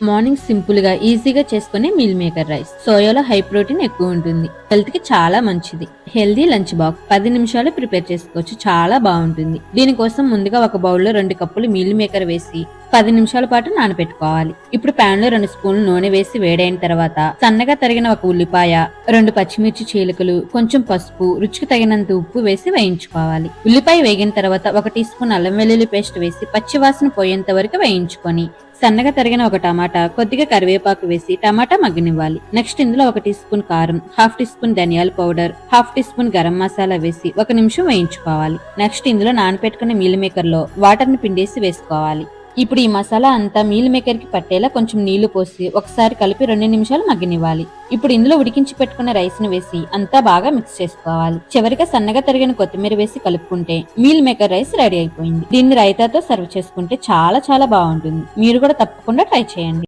Morning simple గా ఈజీగా చేసుకునే మీల్ మేకర్ రైస్. సోయాలో హై ప్రోటీన్ ఎక్కువ ఉంటుంది, హెల్త్ కి చాలా మంచిది. హెల్దీ లంచ్ బాక్స్ 10 నిమిషాలు ప్రిపేర్ చేసుకోవచ్చు, చాలా బాగుంటుంది. దీనికోసం ముందుగా ఒక బౌల్లో 2 కప్పులు మీల్ మేకర్ వేసి 10 నిమిషాల పాటు నానబెట్టుకోవాలి. ఇప్పుడు పాన్ లో 2 స్పూన్లు నూనె వేసి వేడైన తర్వాత సన్నగా తరిగిన ఒక ఉల్లిపాయ, 2 పచ్చిమిర్చి చీలికలు, కొంచెం పసుపు, రుచికి తగినంత ఉప్పు వేసి వేయించుకోవాలి. ఉల్లిపాయ వేగిన తర్వాత 1 టీ స్పూన్ అల్లం వెల్లుల్లి పేస్ట్ వేసి పచ్చి వాసన పోయేంత వరకు వేయించుకొని సన్నగా తరిగిన ఒక టమాటా, కొద్దిగా కరివేపాకు వేసి టమాటా మగ్గనివ్వాలి. నెక్స్ట్ ఇందులో 1 టీ స్పూన్ కారం, హాఫ్ టీ స్పూన్ ధనియాల powder, half teaspoon garam masala వేసి 1 నిమిషం వేయించుకోవాలి. నెక్స్ట్ ఇందులో నానబెట్టుకున్న మీల్ మేకర్ లో వాటర్ ని పిండేసి వేసుకోవాలి. ఇప్పుడు ఈ మసాలా అంతా మీల్ మేకర్ కి పట్టేలా కొంచెం నీళ్లు పోసి ఒకసారి కలిపి 2 నిమిషాలు మగ్గనివ్వాలి. ఇప్పుడు ఇందులో ఉడికించి పెట్టుకున్న రైస్ ని వేసి అంతా బాగా మిక్స్ చేసుకోవాలి. చివరిగా సన్నగా తరిగిన కొత్తిమీర వేసి కలుపుకుంటే మీల్ మేకర్ రైస్ రెడీ అయిపోయింది. దీన్ని రైతాతో సర్వ్ చేసుకుంటే చాలా చాలా బాగుంటుంది. మీరు కూడా తప్పకుండా ట్రై చేయండి.